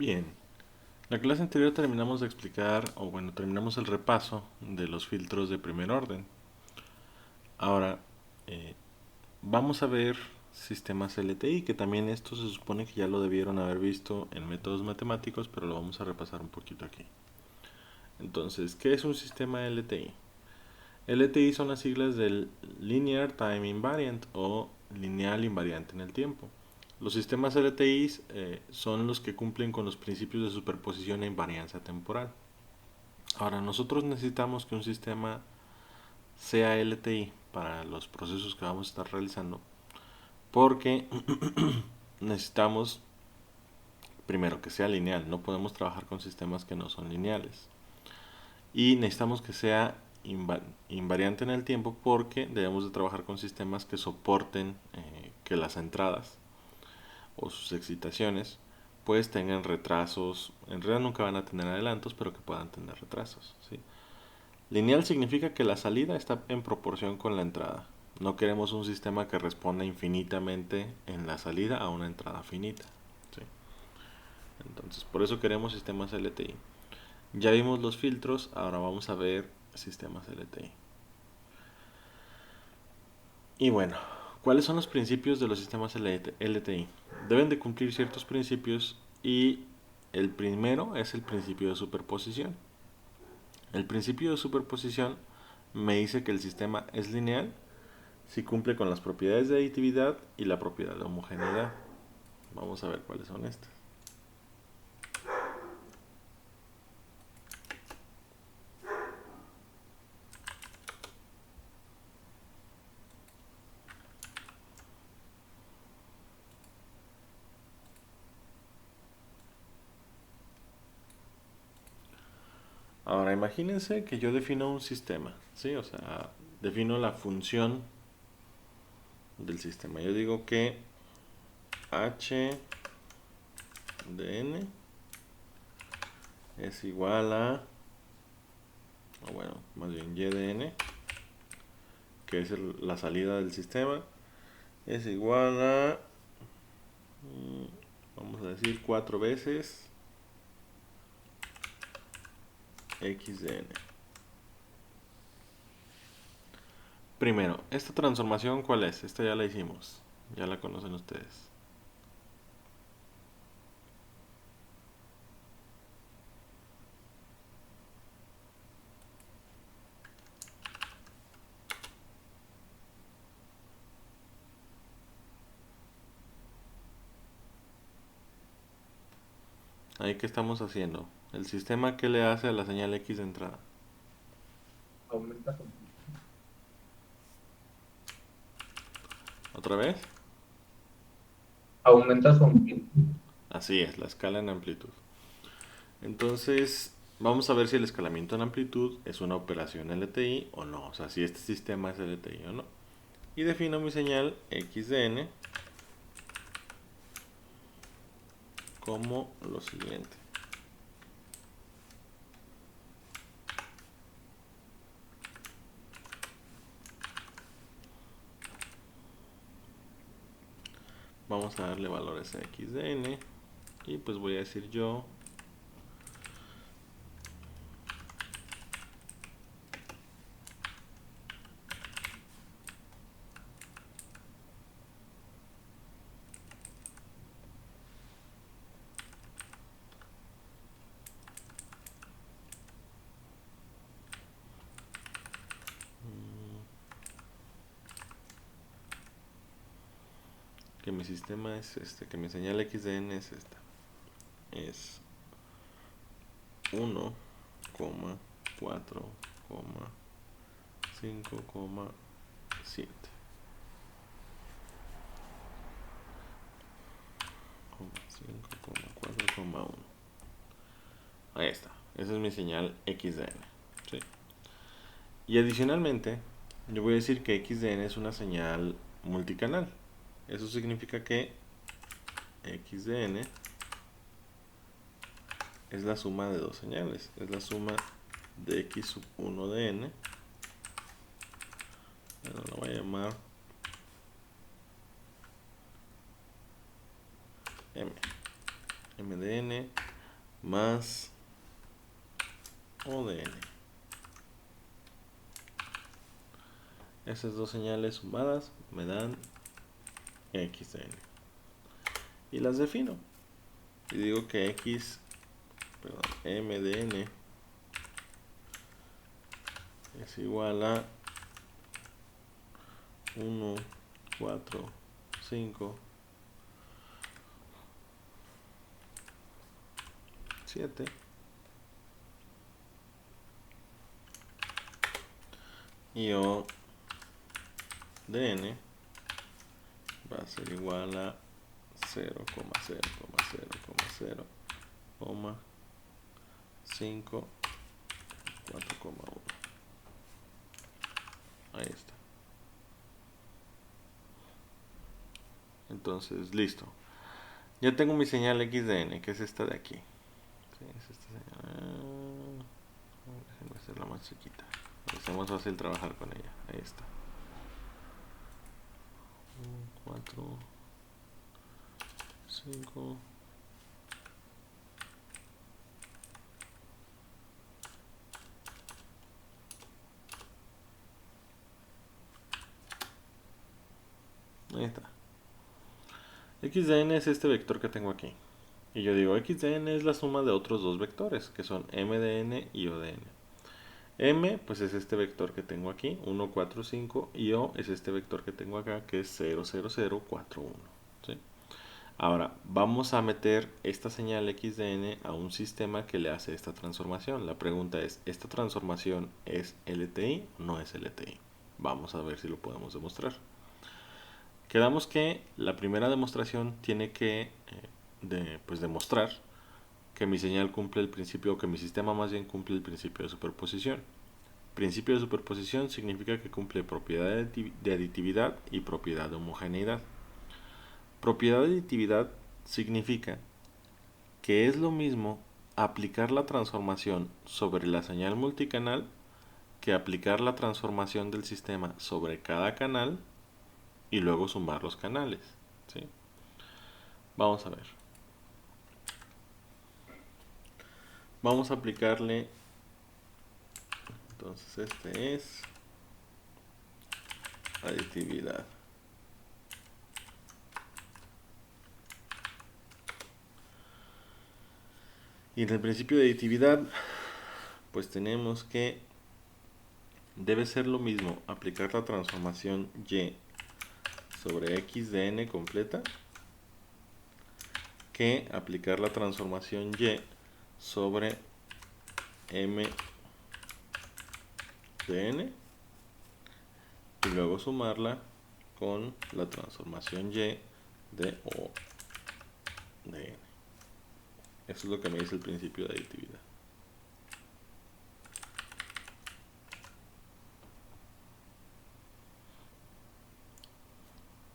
Bien, la clase anterior terminamos de explicar, o bueno, terminamos el repaso de los filtros de primer orden. Ahora, eh, vamos a ver sistemas LTI, que también esto se supone que ya lo debieron haber visto en métodos matemáticos, pero lo vamos a repasar un poquito aquí. Entonces, ¿qué es un sistema LTI? LTI son las siglas del Linear Time Invariant o lineal invariante en el tiempo. Los sistemas LTI son los que cumplen con los principios de superposición e invariancia temporal. Ahora, nosotros necesitamos que un sistema sea LTI para los procesos que vamos a estar realizando, porque necesitamos primero que sea lineal, no podemos trabajar con sistemas que no son lineales. Y necesitamos que sea invariante en el tiempo porque debemos de trabajar con sistemas que soporten que las entradas o sus excitaciones pues tengan retrasos. En realidad nunca van a tener adelantos, pero que puedan tener retrasos, ¿sí? Lineal significa que la salida está en proporción con la entrada. No queremos un sistema que responda infinitamente en la salida a una entrada finita, ¿sí? Entonces, por eso queremos sistemas LTI. Ya vimos los filtros, ahora vamos a ver sistemas LTI. Y bueno, ¿cuáles son los principios de los sistemas LTI? Deben de cumplir ciertos principios y el primero es el principio de superposición. El principio de superposición me dice que el sistema es lineal si cumple con las propiedades de aditividad y la propiedad de homogeneidad. Vamos a ver cuáles son estas. Ahora imagínense que yo defino un sistema, ¿sí? O sea, defino la función del sistema. Yo digo que h de n es igual a, o bueno, más bien y de n, que es la salida del sistema, es igual a, vamos a decir, 4 veces x de n. Primero, ¿esta transformación cuál es? Esta ya la hicimos, ya la conocen ustedes. Ahí que estamos haciendo. El sistema que le hace a la señal x de entrada. Aumenta su, ¿Otra vez? aumenta su amplitud. Así es, la escala en amplitud. Entonces, vamos a ver si el escalamiento en amplitud es una operación LTI o no. O sea, si este sistema es LTI o no. Y defino mi señal x de n como lo siguiente. Vamos a darle valores a x de n. Y pues voy a decir yo que mi sistema es este, que mi señal x de n es esta. Es 1,4,5,7. 5,4,1. Ahí está. Esa es mi señal x de n. ¿Sí? Y adicionalmente, yo voy a decir que x de n es una señal multicanal. Eso significa que x de n es la suma de dos señales. Es la suma de x sub 1 de n. Bueno, lo voy a llamar m. M de n más O de n. Esas dos señales sumadas me dan x de n. Y las defino. Y digo que m de n es igual a 1, 4, 5, 7. Y O de n va a ser igual a 0,0,0,0,5, 4,1. Ahí está. Entonces, listo. Ya tengo mi señal x de n, que es esta de aquí. Sí, es esta señal. Déjenme hacerla más chiquita. Es más fácil trabajar con ella. Ahí está. 4, 5. Ahí está. X de n es este vector que tengo aquí. Y yo digo, x de n es la suma de otros dos vectores, que son m de n y o de n. M, pues es este vector que tengo aquí, 1, 4, 5, y O es este vector que tengo acá, que es 0, 0, 0, 4, 1. ¿Sí? Ahora, vamos a meter esta señal x de n a un sistema que le hace esta transformación. La pregunta es, ¿esta transformación es LTI o no es LTI? Vamos a ver si lo podemos demostrar. Quedamos que la primera demostración tiene que pues demostrar que mi señal cumple el principio, o que mi sistema más bien cumple el principio de superposición. Principio de superposición significa que cumple propiedad de aditividad y propiedad de homogeneidad. Propiedad de aditividad significa que es lo mismo aplicar la transformación sobre la señal multicanal que aplicar la transformación del sistema sobre cada canal y luego sumar los canales. ¿Sí? Vamos a ver. Vamos a aplicarle, entonces este es aditividad. Y en el principio de aditividad, pues tenemos que debe ser lo mismo aplicar la transformación y sobre x de n completa que aplicar la transformación y sobre m de n y luego sumarla con la transformación y de o de n. Eso es lo que me dice el principio de aditividad.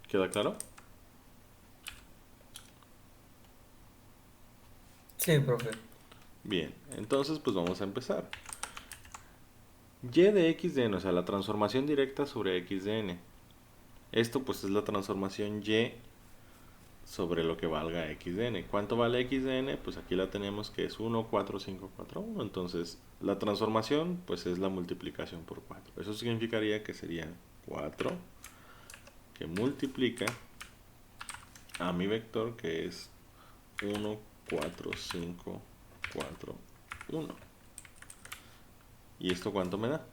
¿Queda claro? Sí, profe. Bien, entonces pues vamos a empezar. Y de x de n, o sea, la transformación directa sobre x de n. Esto pues es la transformación y sobre lo que valga x de n. ¿Cuánto vale x de n? Pues aquí la tenemos que es 1, 4, 5, 4, 1. Entonces la transformación pues es la multiplicación por 4. Eso significaría que sería 4 que multiplica a mi vector que es 1, 4, 5, 4, 1. ¿Y esto cuánto me da?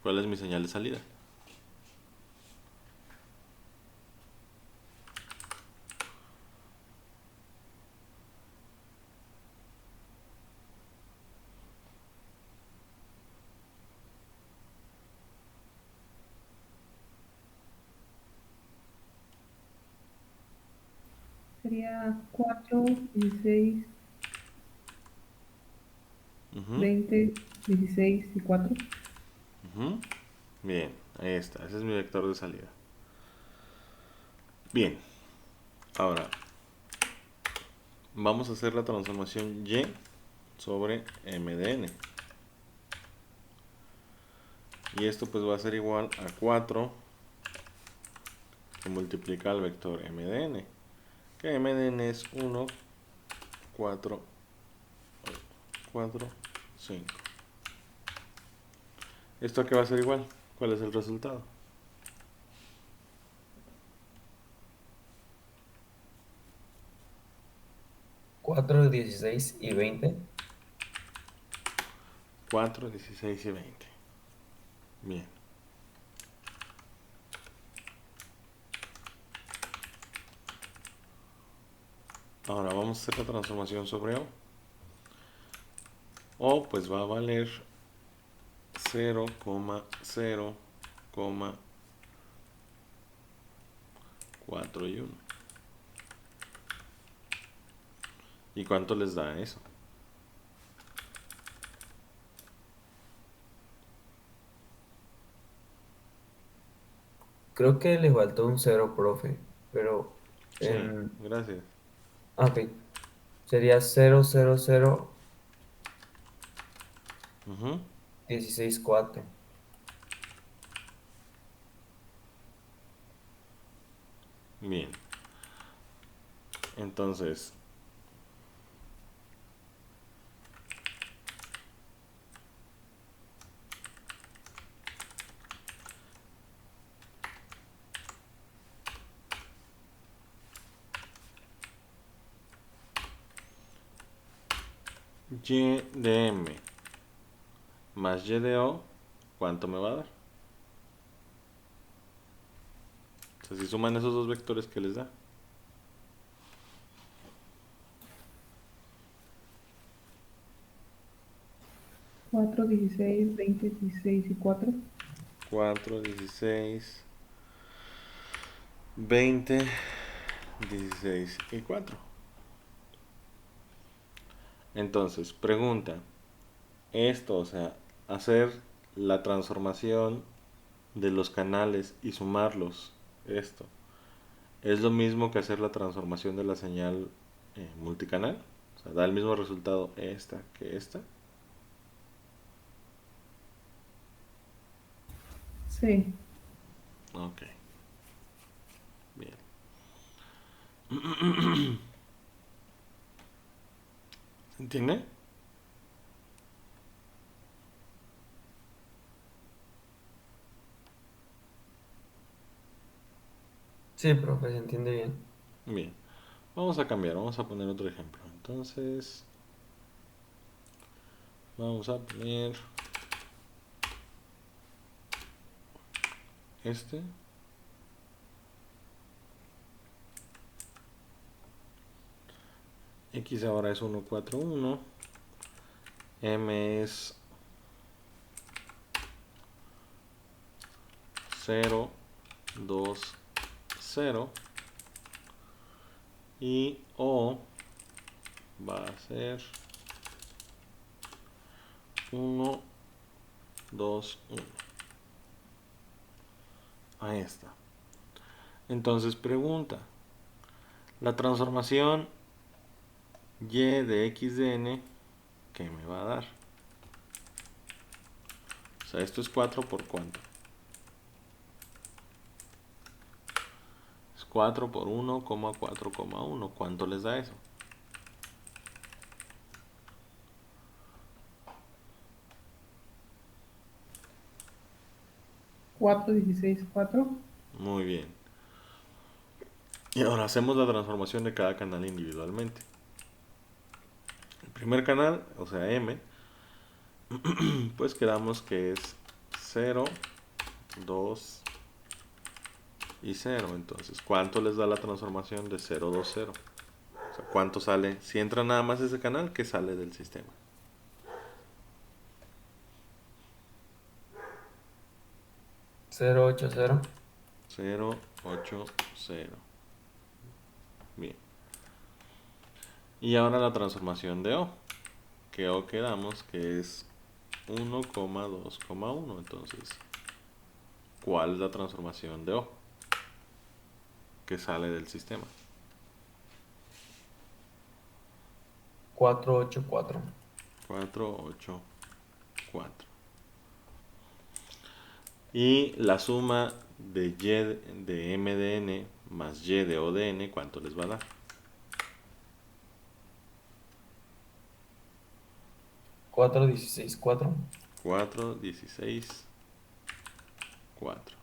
¿Cuál es mi señal de salida? Sería 4, 16, Ujú, 20, 16 y 4. ujú. Bien, ahí está. Ese es mi vector de salida. Bien, ahora vamos a hacer la transformación y sobre m de n. Y esto pues va a ser igual a 4 que multiplica al vector m de n. Que m de n es 1 4, 4, 5. ¿Esto a qué va a ser igual? ¿Cuál es el resultado? 4, 16 y 20. 4, 16 y 20. Bien. Ahora vamos a hacer la transformación sobre O. O pues va a valer 0,4 y 1. ¿Y cuánto les da eso? Creo que le faltó un 0, profe, pero Sí, gracias. ok, sería 0, 0, 0, Ujú. 16, 4. Bien. Entonces, y de m más y de o, ¿cuánto me va a dar? O sea, si suman esos dos vectores, ¿qué les da? 4, 16, 20, 16 y 4. 4, 16, 20, 16 y 4. Entonces, pregunta, esto, o sea, hacer la transformación de los canales y sumarlos, esto, ¿es lo mismo que hacer la transformación de la señal multicanal? O sea, da el mismo resultado esta que esta. Sí. Ok, bien. ¿Se entiende? Sí, profe, se entiende bien. Bien. Vamos a cambiar, vamos a poner otro ejemplo. Entonces, vamos a poner este. X ahora es 1, 4, 1. M es 0, 2, 0. Y O va a ser 1, 2, 1. Ahí está. Entonces pregunta, la transformación y de x de n, ¿qué me va a dar? O sea, esto es 4 por cuánto. Es 4 por 1, 4, 1. ¿Cuánto les da eso? 4, 16, 4. Muy bien. Y ahora hacemos la transformación de cada canal individualmente. El primer canal, o sea M, pues quedamos que es 0, 2 y 0. Entonces, ¿cuánto les da la transformación de 0, 2, 0? O sea, ¿cuánto sale? Si entra nada más ese canal, ¿qué sale del sistema? 0, 8, 0. 0, 8, 0. Bien. Y ahora la transformación de O. Que O quedamos que es 1, 2, 1. Entonces, ¿cuál es la transformación de O que sale del sistema? 4, 8, 4. 4, 8, 4. Y la suma de y de m de n más y de o de n, ¿cuánto les va a dar? 4, 16, 4. 4, 16, 4.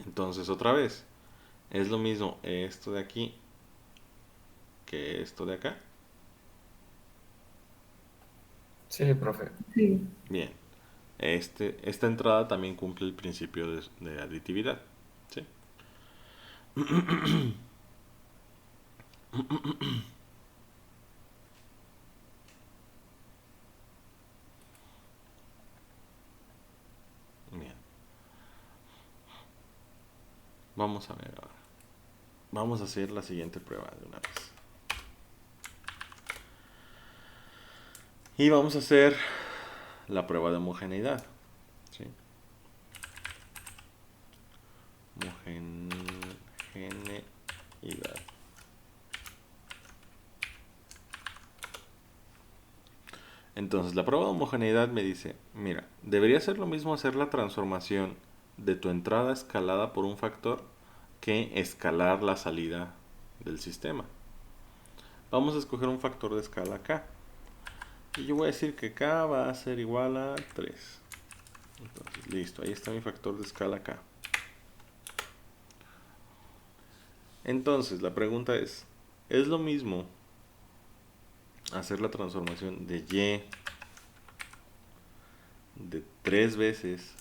Entonces otra vez, es lo mismo esto de aquí que esto de acá. Sí, profe. Sí, Bien, esta entrada también cumple el principio de aditividad. ¿Sí? Bien, vamos a ver ahora. Vamos a hacer la siguiente prueba de una vez. Y vamos a hacer la prueba de homogeneidad. ¿Sí? Homogeneidad. Entonces, la prueba de homogeneidad me dice, mira, debería ser lo mismo hacer la transformación de tu entrada escalada por un factor que escalar la salida del sistema. Vamos a escoger un factor de escala k. Y yo voy a decir que k va a ser igual a 3. Entonces, listo, ahí está mi factor de escala k. Entonces, la pregunta ¿es lo mismo hacer la transformación de y de 3 veces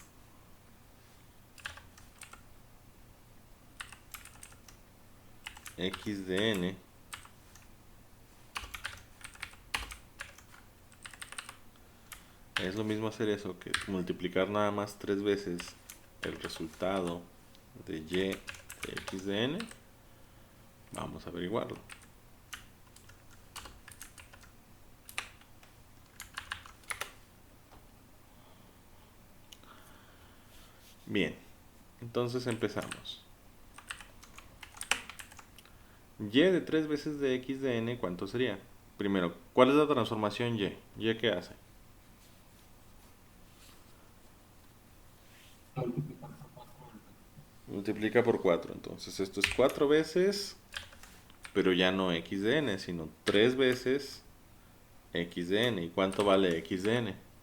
x de n es lo mismo hacer eso que multiplicar nada más 3 veces el resultado de y de x de n? Vamos a averiguarlo. Bien, entonces empezamos. Y de 3 veces de x de n, ¿cuánto sería? Primero, ¿cuál es la transformación y? ¿Y qué hace? Multiplica por 4. Entonces esto es 4 veces, pero ya no x de n, sino 3 veces x de n. ¿Y cuánto vale x de n?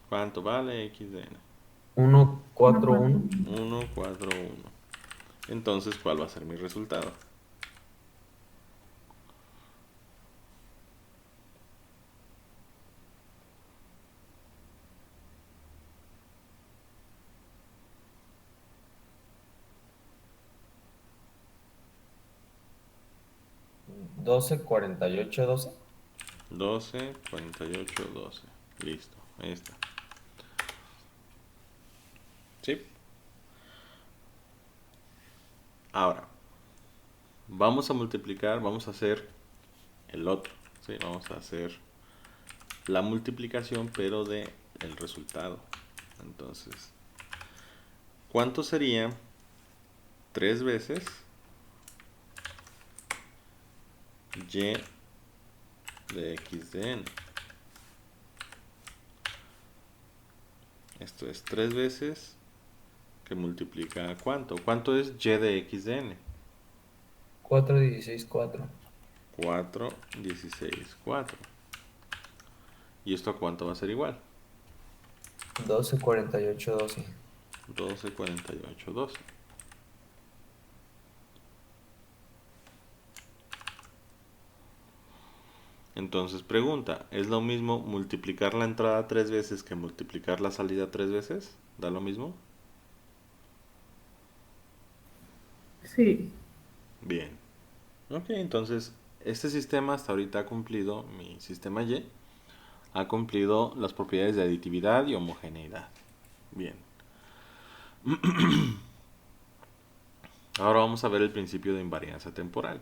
¿Cuánto vale x de n? 1, 4, 1. 1, 4, 1. Entonces, ¿cuál va a ser mi resultado? Doce, 48, 12. 12, 48, 12. Listo, ahí está. ¿Sí? Ahora, vamos a multiplicar, vamos a hacer el otro. ¿Sí? Vamos a hacer la multiplicación, pero de el resultado. Entonces, ¿cuánto sería 3 veces y de x de n? Esto es 3 veces que multiplica ¿cuánto? ¿Cuánto es y de x de n? 4, 16, 4. 4, 16, 4. ¿Y esto a cuánto va a ser igual? 12, 48, 12. 12, 48, 12. Entonces pregunta, ¿es lo mismo multiplicar la entrada 3 veces que multiplicar la salida 3 veces? ¿Da lo mismo? sí, Bien. Ok, entonces este sistema hasta ahorita ha cumplido, mi sistema Y, ha cumplido las propiedades de aditividad y homogeneidad. Bien. Ahora vamos a ver el principio de invariancia temporal.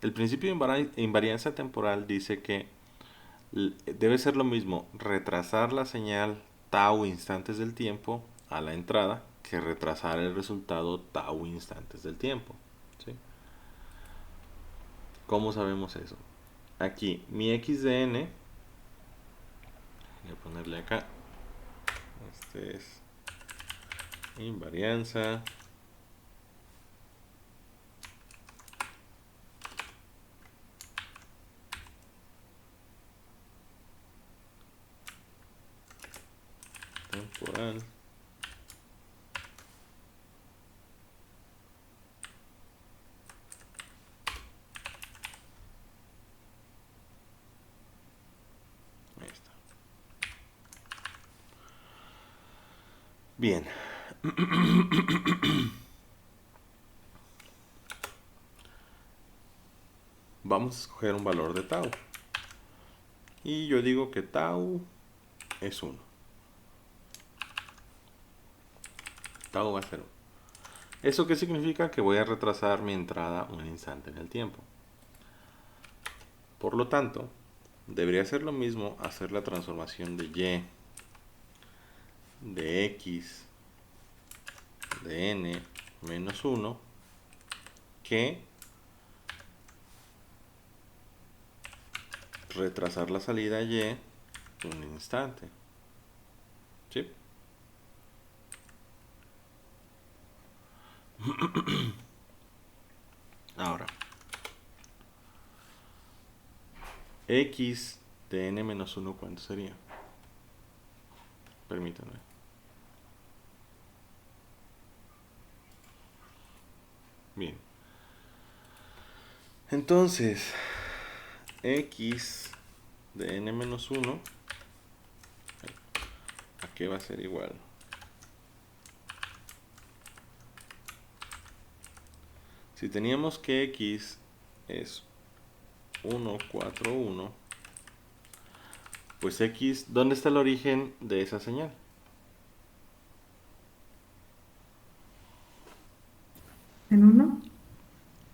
El principio de invariancia temporal dice que debe ser lo mismo retrasar la señal tau instantes del tiempo a la entrada que retrasar el resultado tau instantes del tiempo. ¿Sí? ¿Cómo sabemos eso? Aquí mi x de n Voy a ponerle acá. Este es invarianza. Temporal. Ahí está. Bien. Vamos a escoger un valor de tau. Y yo digo que tau es 1. Tau va a ser 1. ¿Eso qué significa? Que voy a retrasar mi entrada un instante en el tiempo. Por lo tanto, debería ser lo mismo hacer la transformación de y, de x, de n menos 1, que retrasar la salida y un instante. ¿Sí? Ahora, x de n menos 1, ¿cuánto sería? Permítanme. Bien. Entonces, x de n menos 1, ¿a qué va a ser igual? Si teníamos que x es 1, 4, 1, pues x, ¿dónde está el origen de esa señal? ¿En 1?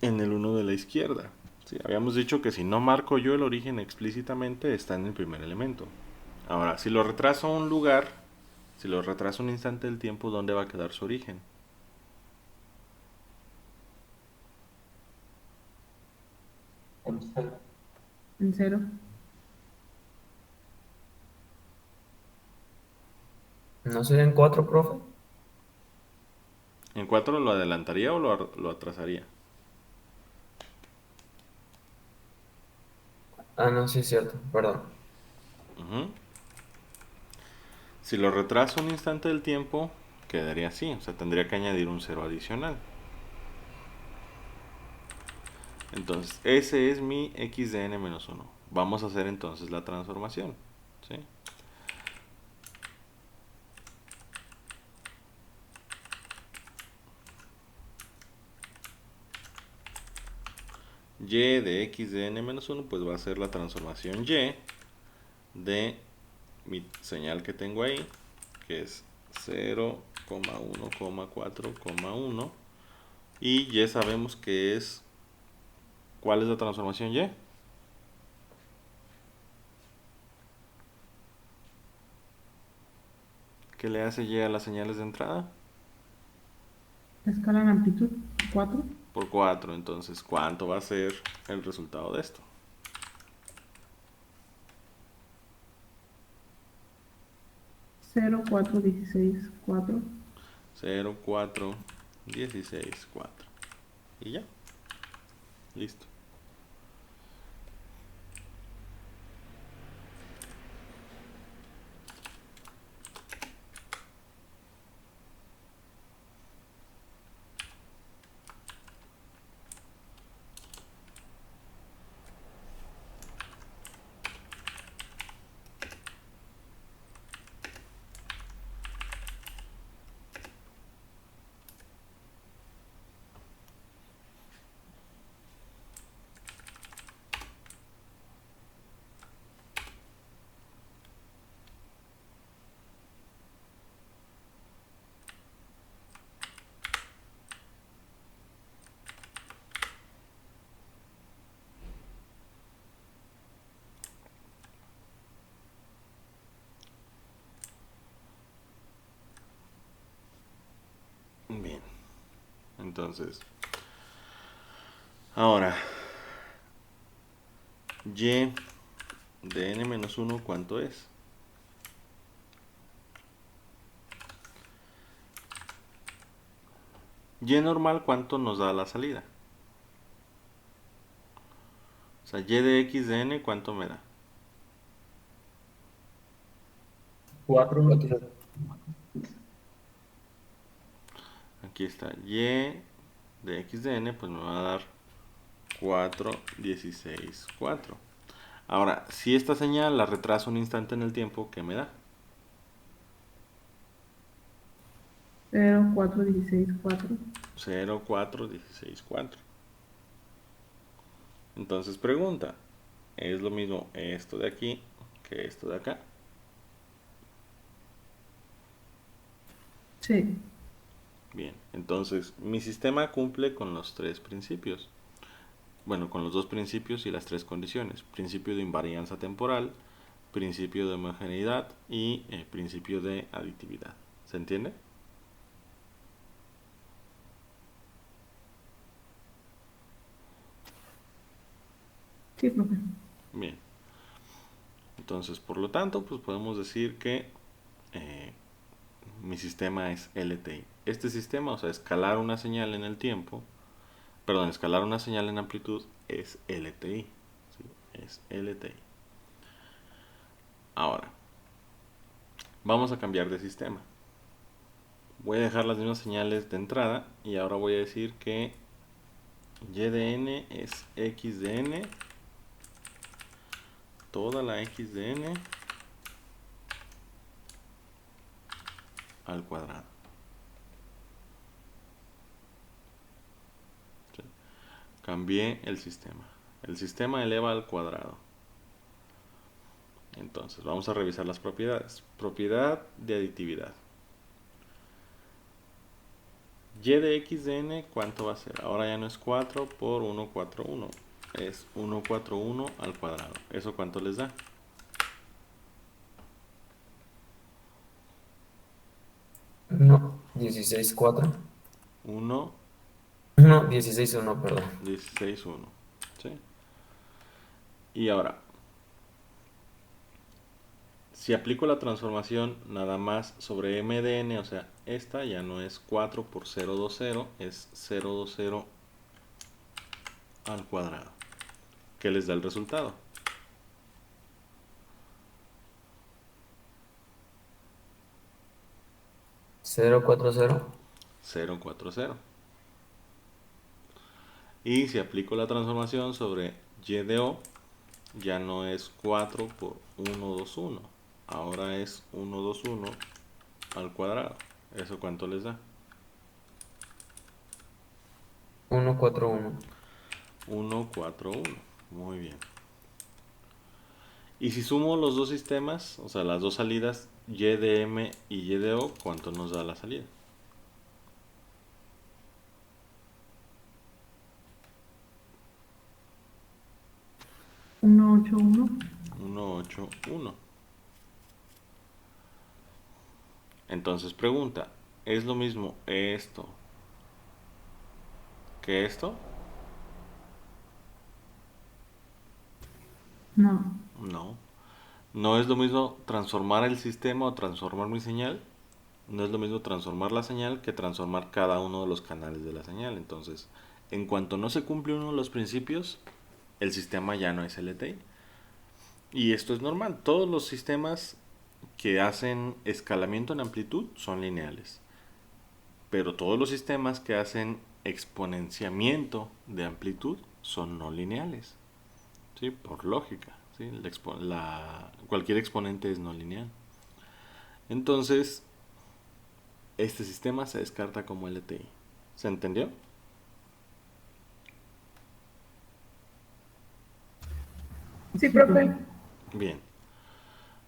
En el 1 de la izquierda. Sí, habíamos dicho que si no marco yo el origen explícitamente, está en el primer elemento. Ahora, si lo retraso a un lugar, si lo retraso un instante del tiempo, ¿dónde va a quedar su origen? ¿En 0? ¿No serían 4, profe? ¿En 4 lo adelantaría o lo atrasaría? Ah, no, sí es cierto, perdón. Ujú. Si lo retraso un instante del tiempo, quedaría así. O sea, tendría que añadir un 0 adicional. Entonces, ese es mi x de n menos 1. Vamos a hacer entonces la transformación. ¿Sí? Y de x de n menos 1 pues va a ser la transformación y de mi señal que tengo ahí, que es 0,1,4,1, y ya sabemos que es, ¿cuál es la transformación y? ¿Qué le hace y a las señales de entrada? Escala en amplitud, 4. Por 4. Entonces, ¿cuánto va a ser el resultado de esto? 0, 4, 16, 4. 0, 4, 16, 4. Y ya, listo. Bien, entonces, ahora, y de n menos 1, ¿cuánto es? Y normal, ¿cuánto nos da la salida? O sea, y de x de n, ¿cuánto me da? 4. Aquí está, y de x de n, pues me va a dar 4, 16, 4. Ahora, si esta señal la retraso un instante en el tiempo, ¿qué me da? 0, 4, 16, 4. 0, 4, 16, 4. Entonces pregunta, ¿es lo mismo esto de aquí que esto de acá? Sí. Bien, entonces mi sistema cumple con los tres principios. Bueno, con los dos principios y las tres condiciones. Principio de invarianza temporal, principio de homogeneidad y principio de aditividad. ¿Se entiende? Sí, profe. Bien. Entonces, por lo tanto, pues podemos decir que eh, mi sistema es LTI. Este sistema, o sea, escalar una señal en el tiempo, perdón, escalar una señal en amplitud es LTI. ¿Sí? Es LTI. Ahora, vamos a cambiar de sistema. Voy a dejar las mismas señales de entrada y ahora voy a decir que y de n es x de n, toda la x de n al cuadrado. ¿Sí? Cambié el sistema. El sistema eleva al cuadrado. Entonces, vamos a revisar las propiedades. Propiedad de aditividad. Y de x de n, ¿cuánto va a ser? Ahora ya no es 4 por 1, 4, 1. Es 1, 4, 1 al cuadrado. ¿Eso cuánto les da? 1, 16, 4. 1, 1, 16, 1, perdón. 16, 1. ¿Sí? Y ahora, si aplico la transformación nada más sobre m de n, o sea, esta ya no es 4 por 0,20, es 0,20 al cuadrado. ¿Qué les da el resultado? 0, 4, 0. 0,40. Y si aplico la transformación sobre y de o, ya no es 4 por 1,21. Ahora es 1,21 al cuadrado. ¿Eso cuánto les da? 1, 4, 1. 1,41. Muy bien. Y si sumo los dos sistemas, o sea, las dos salidas, y de m y y de o, ¿cuánto nos da la salida? 1, 8, 1. 1,81. Entonces pregunta, ¿es lo mismo esto que esto? No. No. No es lo mismo transformar el sistema o transformar mi señal. No es lo mismo transformar la señal que transformar cada uno de los canales de la señal. Entonces, en cuanto no se cumple uno de los principios, el sistema ya no es LTI. Y esto es normal. Todos los sistemas que hacen escalamiento en amplitud son lineales. Pero todos los sistemas que hacen exponenciamiento de amplitud son no lineales. ¿Sí? Por lógica. ¿Sí? Cualquier exponente es no lineal. Entonces, este sistema se descarta como LTI. ¿Se entendió? Sí, profe. Bien.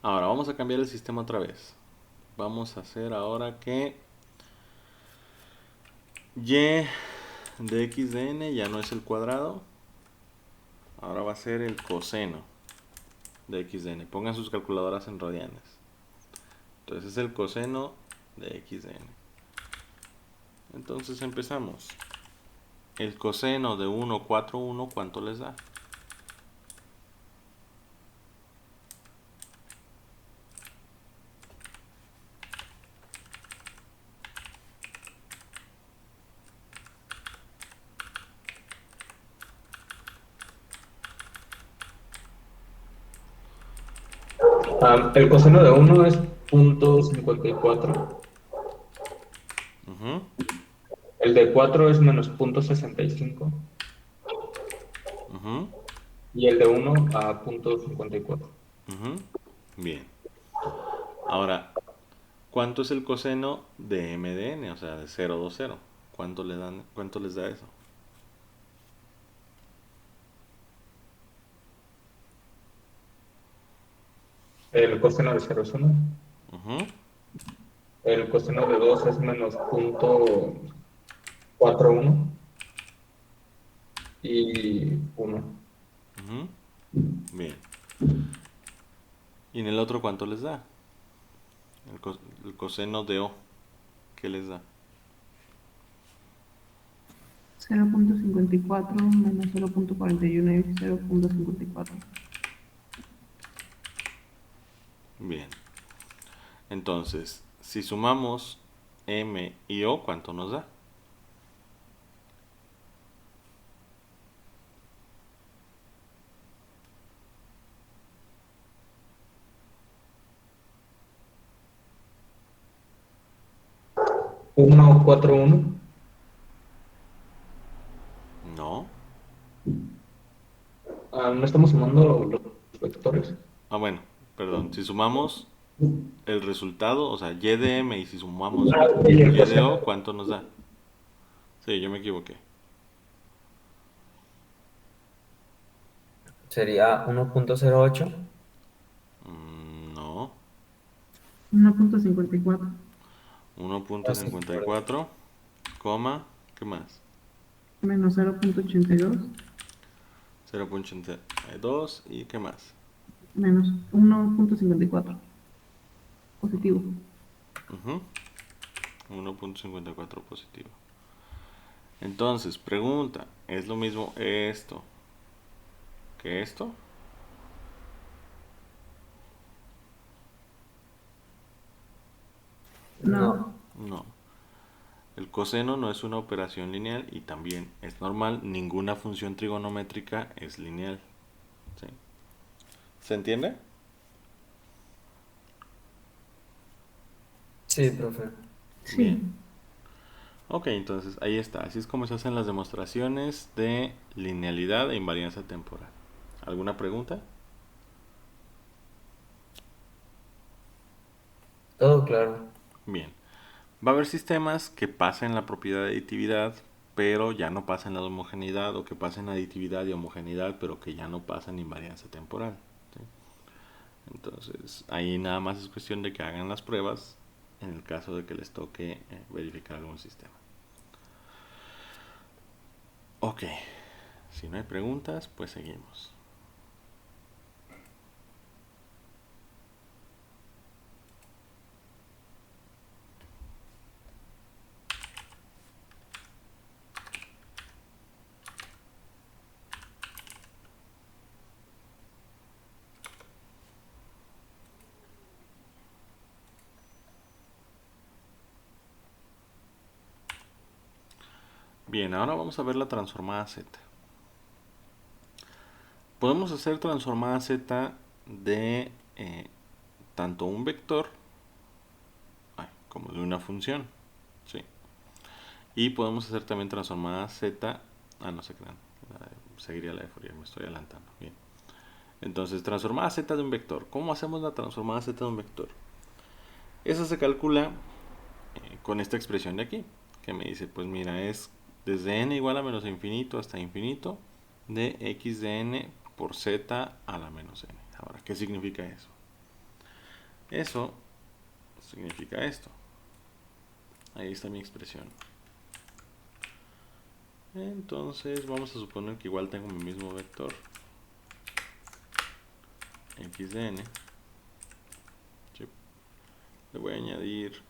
Ahora vamos a cambiar el sistema otra vez. Vamos a hacer ahora que y de x de n ya no es el cuadrado. Ahora va a ser el coseno de x de n. Pongan sus calculadoras en radianes. Entonces es el coseno de x de n. Entonces empezamos. El coseno de 1, 4, 1, ¿cuánto les da? El coseno de 1 es 0.54. Ujú, El de 4 es menos 0.65. ujú, Y el de 1 a 0.54. ujú. Bien. Ahora, ¿cuánto es el coseno de m de n? O sea, de 0, 2, 0. ¿Cuánto les da eso? El coseno de 0 es 1. Ujú, El coseno de 2 es menos 0.41 y 1. ujú. Bien. ¿Y en el otro cuánto les da? El coseno de O, ¿qué les da? 0.54 menos 0.41 y 0.54. Bien. Entonces, si sumamos M y O, ¿cuánto nos da? Uno, 4, 1. No. No estamos sumando los vectores. Ah, bueno, perdón. Si sumamos el resultado, o sea, Y de M y si sumamos Y el Y de coseno O, ¿cuánto nos da? Sí, yo me equivoqué. sería 1.08. No. 1.54 1.54, coma, ¿qué más? menos 0.82 0.82 y ¿qué más? menos 1.54 positivo. Ujú, 1.54 positivo. Entonces, pregunta, ¿es lo mismo esto que esto? No. No. El coseno no es una operación lineal y también es normal, ninguna función trigonométrica es lineal. ¿Sí? ¿Se entiende? Sí, profe. Bien. Sí. Ok, entonces ahí está. Así es como se hacen las demostraciones de linealidad e invarianza temporal. ¿Alguna pregunta? Todo claro. Bien. Va a haber sistemas que pasen la propiedad de aditividad, pero ya no pasan la homogeneidad, o que pasen aditividad y homogeneidad, pero que ya no pasan invarianza temporal. ¿Sí? Entonces, ahí nada más es cuestión de que hagan las pruebas en el caso de que les toque verificar algún sistema. Ok, si no hay preguntas, pues seguimos. Bien, ahora vamos a ver la transformada Z. Podemos hacer transformada Z de tanto un vector como de una función. ¿Sí? Y podemos hacer también transformada Z. No se crean. Seguiría la de Fourier, me estoy adelantando. Bien. Entonces, transformada Z de un vector. ¿Cómo hacemos la transformada Z de un vector? Esa se calcula con esta expresión de aquí, que me dice, pues mira, es desde n igual a menos infinito hasta infinito de x de n por z a la menos n. Ahora, ¿qué significa eso? Eso significa esto. Ahí está mi expresión. Entonces vamos a suponer que igual tengo mi mismo vector x de n. Le voy a añadir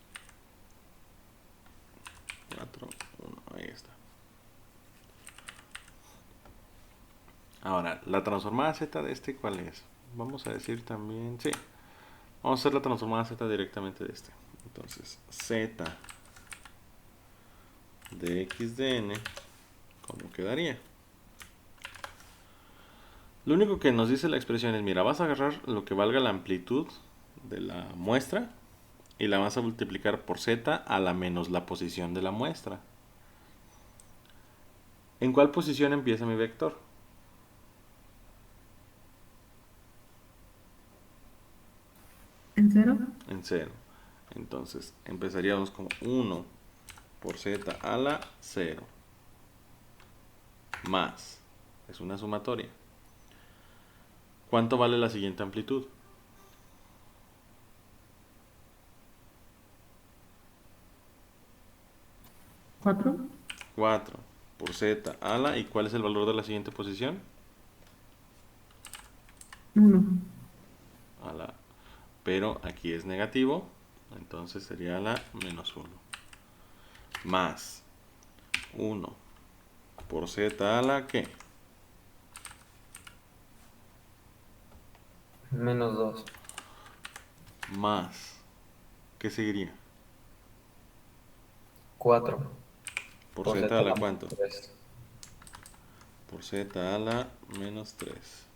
4, 1, ahí está. Ahora, la transformada z de este, ¿cuál es? Vamos a decir también, sí, vamos a hacer la transformada z directamente de este. Entonces, z de x de n, ¿cómo quedaría? Lo único que nos dice la expresión es, mira, vas a agarrar lo que valga la amplitud de la muestra y la vas a multiplicar por z a la menos la posición de la muestra. ¿En cuál posición empieza mi vector? ¿En cero? En 0. Entonces empezaríamos como 1 por z a la 0 más, es una sumatoria. ¿Cuánto vale la siguiente amplitud? ¿4? 4 por z a la, ¿y cuál es el valor de la siguiente posición? 1. A la, pero aquí es negativo, entonces sería la menos 1 más 1 por z a la, ¿qué? Menos 2. Más, ¿qué seguiría? 4. Por Por z Z a a la la ¿cuánto? 3. Por z a la menos 3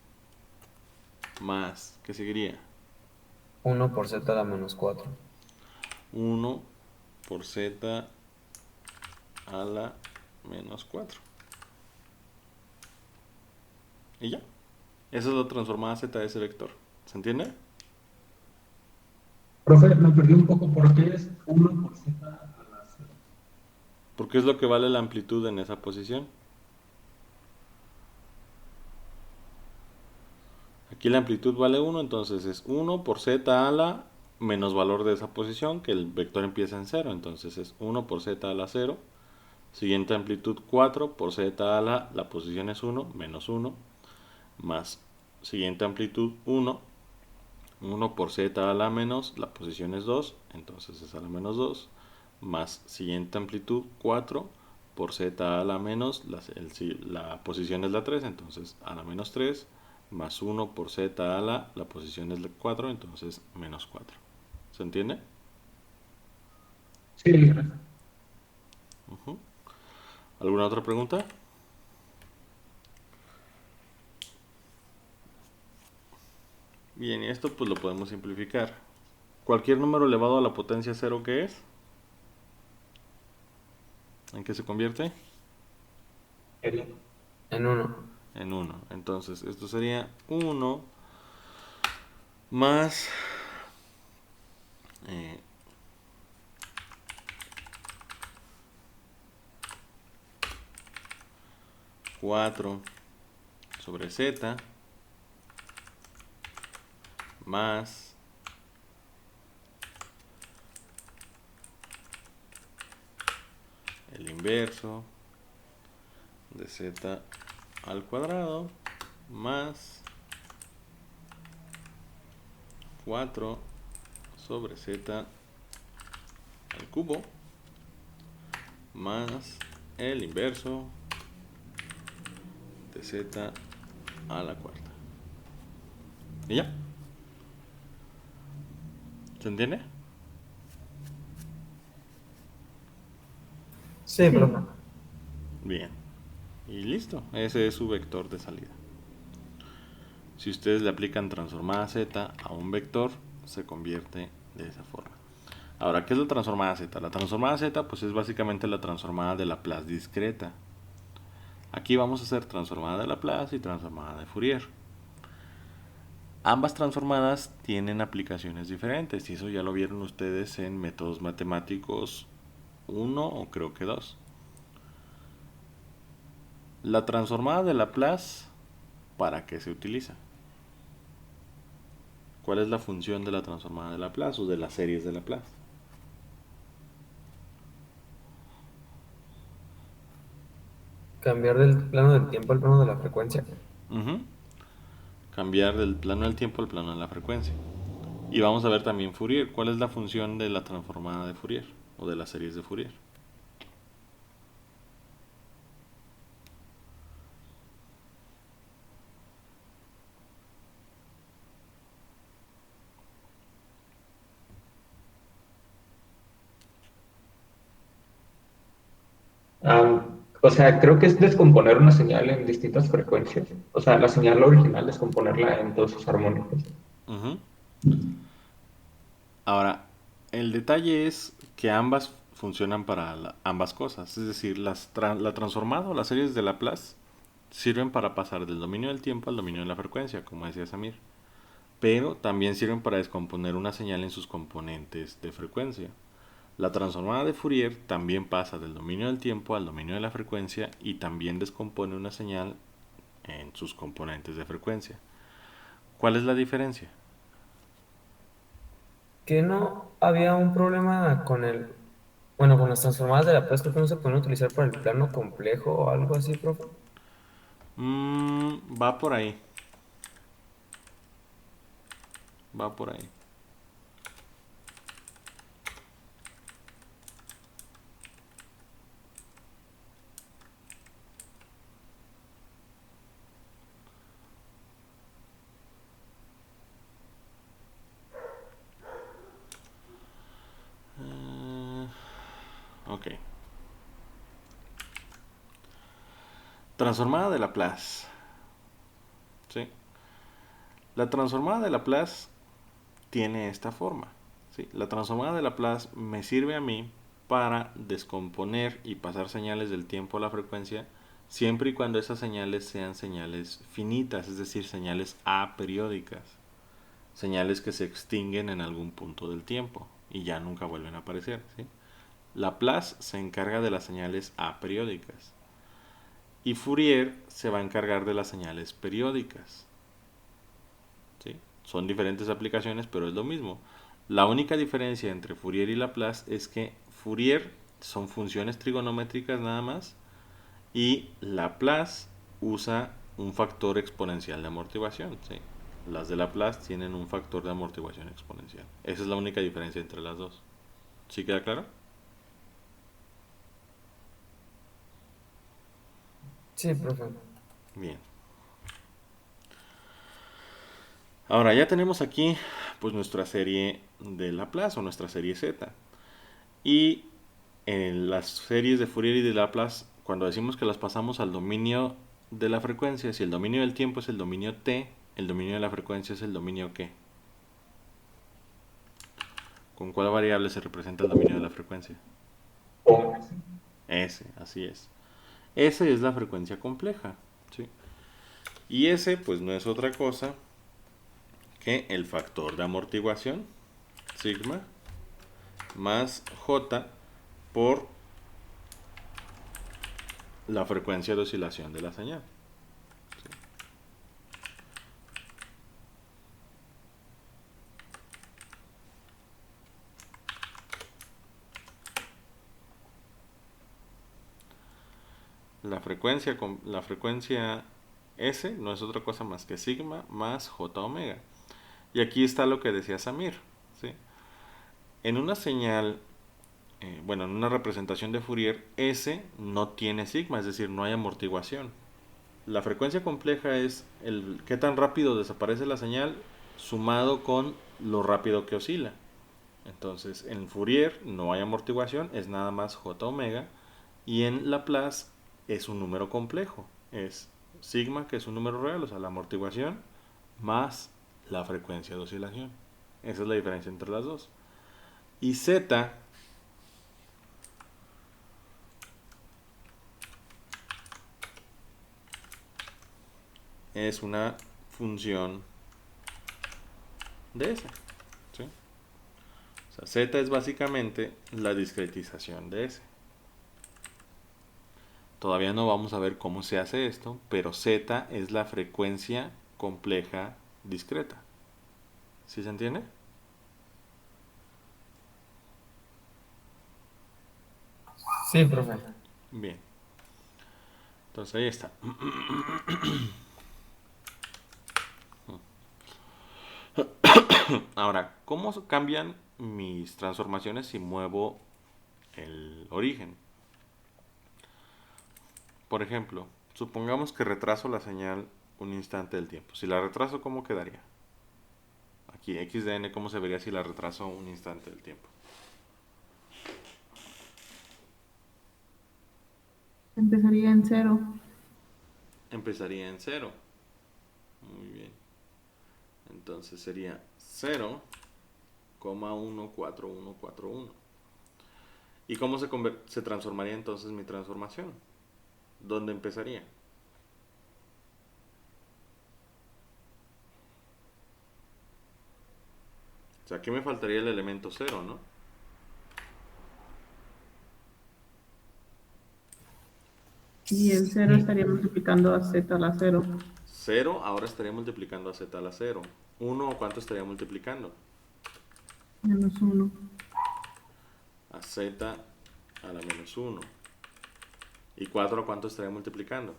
más, ¿qué seguiría? 1 por Z a la menos 4. 1 por z a la menos 4. Y ya. Esa es la transformada z de ese vector. ¿Se entiende? Profe, me perdí un poco. ¿Por qué es 1 por z a la 0? Porque es lo que vale la amplitud en esa posición. Aquí la amplitud vale 1, entonces es 1 por z a la menos valor de esa posición, que el vector empieza en 0. Entonces es 1 por z a la 0. Siguiente amplitud 4 por z a la posición es 1, menos 1. Más siguiente amplitud 1 por z a la menos, la posición es 2, entonces es a la menos 2, más siguiente amplitud 4 por z a la menos, la posición es la 3, entonces a la menos 3, más 1 por z a la posición es la 4, entonces menos 4. ¿Se entiende? Sí, gracias. ¿Alguna otra pregunta? Bien, y esto pues lo podemos simplificar. Cualquier número elevado a la potencia 0, ¿qué es? ¿En qué se convierte? En 1. En 1. Entonces, esto sería 1 más 4 sobre z más el inverso de z al cuadrado más 4 sobre z al cubo más el inverso de z a la cuarta. ¿Y ya? ¿Se entiende? Sí, profe. Bien. Y listo. Ese es su vector de salida. Si ustedes le aplican transformada z a un vector, se convierte de esa forma. Ahora, ¿qué es la transformada z? La transformada z pues es básicamente la transformada de Laplace discreta. Aquí vamos a hacer transformada de Laplace y transformada de Fourier. Ambas transformadas tienen aplicaciones diferentes y eso ya lo vieron ustedes en métodos matemáticos 1 o creo que 2. La transformada de Laplace, ¿para qué se utiliza? ¿Cuál es la función de la transformada de Laplace o de las series de Laplace? Cambiar del plano del tiempo al plano de la frecuencia. Cambiar del plano del tiempo al plano de la frecuencia. Y vamos a ver también Fourier. ¿Cuál es la función de la transformada de Fourier o de las series de Fourier? O sea, creo que es descomponer una señal en distintas frecuencias. O sea, la señal original, descomponerla en todos sus armónicos. Ujú. Ahora, el detalle es que ambas funcionan para ambas cosas. Es decir, la transformada o las series de Laplace sirven para pasar del dominio del tiempo al dominio de la frecuencia, como decía Samir. Pero también sirven para descomponer una señal en sus componentes de frecuencia. La transformada de Fourier también pasa del dominio del tiempo al dominio de la frecuencia y también descompone una señal en sus componentes de frecuencia. ¿Cuál es la diferencia? Que no había un problema con el, bueno, con las transformadas de Laplace, creo que no se pueden utilizar para el plano complejo o algo así, profe. Va por ahí. Va por ahí. Eh, ok. Transformada de Laplace. ¿Sí? La transformada de Laplace tiene esta forma. ¿Sí? La transformada de Laplace me sirve a mí para descomponer y pasar señales del tiempo a la frecuencia siempre y cuando esas señales sean señales finitas, es decir, señales aperiódicas, señales que se extinguen en algún punto del tiempo y ya nunca vuelven a aparecer. ¿Sí? Laplace se encarga de las señales aperiódicas y Fourier se va a encargar de las señales periódicas. ¿Sí? Son diferentes aplicaciones, pero es lo mismo. La única diferencia entre Fourier y Laplace es que Fourier son funciones trigonométricas nada más y Laplace usa un factor exponencial de amortiguación. ¿Sí? Las de Laplace tienen un factor de amortiguación exponencial. Esa es la única diferencia entre las dos. ¿Sí queda claro? Sí, profe. Bien. Ahora ya tenemos aquí pues nuestra serie de Laplace o nuestra serie Z. Y en las series de Fourier y de Laplace, cuando decimos que las pasamos al dominio de la frecuencia, si el dominio del tiempo es el dominio t, el dominio de la frecuencia es el dominio qué. ¿Con cuál variable se representa el dominio de la frecuencia? O S, así es. S es la frecuencia compleja, ¿sí? Y S pues no es otra cosa que el factor de amortiguación, sigma, más J por la frecuencia de oscilación de la señal. La frecuencia S no es otra cosa más que sigma más J omega. Y aquí está lo que decía Samir. ¿Sí? En una señal, bueno, en una representación de Fourier, S no tiene sigma, es decir, no hay amortiguación. La frecuencia compleja es el qué tan rápido desaparece la señal sumado con lo rápido que oscila. Entonces, en Fourier no hay amortiguación, es nada más J omega. Y en Laplace es un número complejo. Es sigma, que es un número real, o sea, la amortiguación, más la frecuencia de oscilación. Esa es la diferencia entre las dos. Y Z es una función de S. ¿Sí? O sea, Z es básicamente la discretización de S. Todavía no vamos a ver cómo se hace esto, pero Z es la frecuencia compleja discreta. ¿Sí se entiende? Sí, profe. Bien. Entonces ahí está. Ahora, ¿cómo cambian mis transformaciones si muevo el origen? Por ejemplo, supongamos que retraso la señal un instante del tiempo. Si la retraso, ¿cómo quedaría? Aquí, x de n, ¿cómo se vería si la retraso un instante del tiempo? Empezaría en cero. Empezaría en cero. Muy bien. Entonces sería 0, 1,14141. ¿Y cómo se transformaría entonces mi transformación? ¿Dónde empezaría? O sea, aquí me faltaría el elemento 0, ¿no? Y el 0 estaría multiplicando a z a la 0. 0 ahora estaría multiplicando a z a la 0. 1, ¿cuánto estaría multiplicando? Menos 1. A z a la menos 1. ¿Y 4 cuánto estaría multiplicando?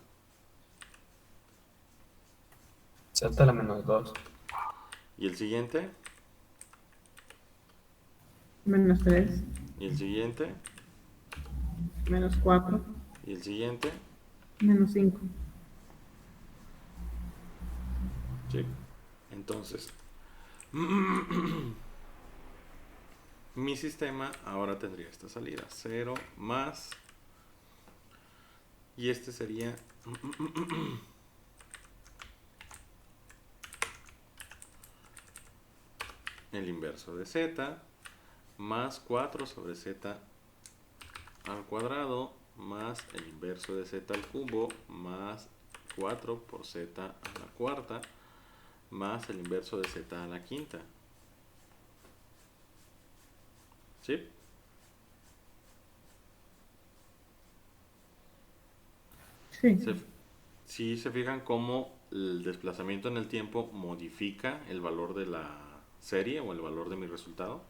Z a la menos 2. ¿Y el siguiente? Menos 3. ¿Y el siguiente? Menos 4. ¿Y el siguiente? Menos 5. Sí. Entonces, mi sistema ahora tendría esta salida. 0 más. Y este sería el inverso de z más 4 sobre z al cuadrado más el inverso de z al cubo más 4 por z a la cuarta más el inverso de z a la quinta. ¿Sí? Sí. Si se fijan cómo el desplazamiento en el tiempo modifica el valor de la serie o el valor de mi resultado.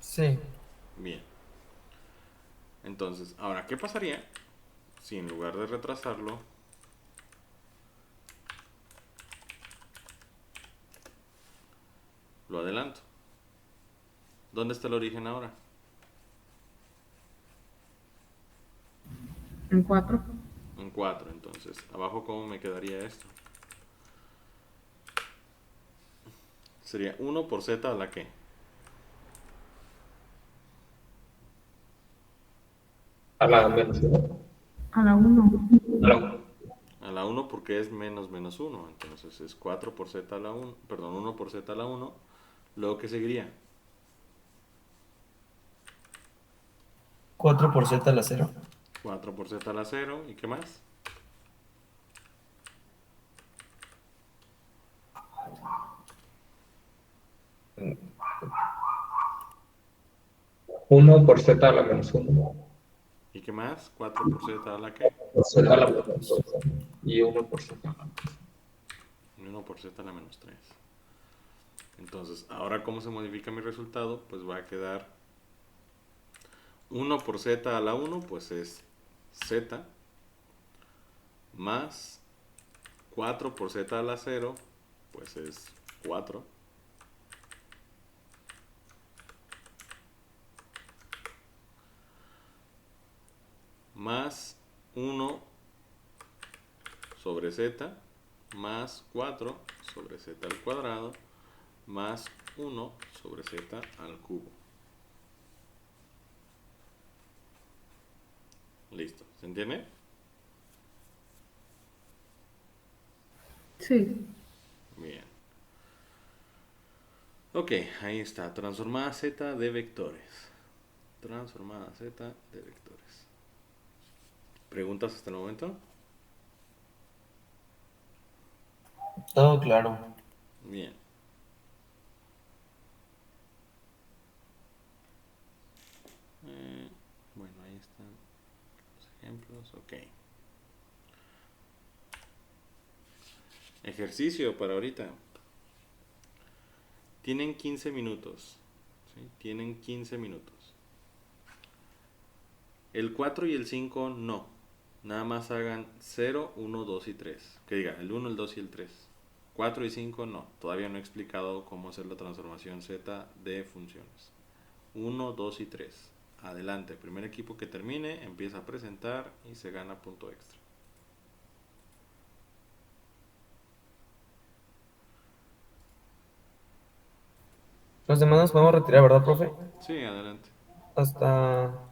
Sí. Bien. Entonces, ahora, ¿qué pasaría si en lugar de retrasarlo lo adelanto? ¿Dónde está el origen ahora? En 4. En 4. Entonces, abajo, ¿cómo me quedaría esto? Sería 1 por z a la qué? A la menos 1. A la 1. A la 1. A la 1 porque es menos menos 1. Entonces es 4 por z a la 1. Perdón, 1 por z a la 1. Luego, ¿qué seguiría? 4 por Z a la 0. 4 por z a la 0. ¿Y qué más? 1 por z a la menos 1. ¿Y qué más? 4 por z a la qué? Por z a la menos 2. Y 1 por z a la menos 2. Y 1 por z a la menos 3. Entonces, ahora, ¿cómo se modifica mi resultado? Pues va a quedar 1 por z a la 1, pues es z, más 4 por z a la 0, pues es 4, más 1 sobre z, más 4 sobre z al cuadrado, más 1 sobre z al cubo. Listo, ¿se entiende? Sí. Bien. Ok, ahí está, transformada z de vectores. Transformada z de vectores. ¿Preguntas hasta el momento? Todo claro. Bien. Bueno, ahí están los ejemplos. Ok. Ejercicio para ahorita. Tienen 15 minutos. ¿Sí? Tienen 15 minutos. El 4 y el 5 no. Nada más hagan 0, 1, 2 y 3. Que diga, el 1, el 2 y el 3. 4 y 5 no. Todavía no he explicado cómo hacer la transformación z de funciones. 1, 2 y 3. Adelante. Primer equipo que termine empieza a presentar y se gana punto extra. Los demás nos podemos retirar, ¿verdad, profe? Sí, adelante. Hasta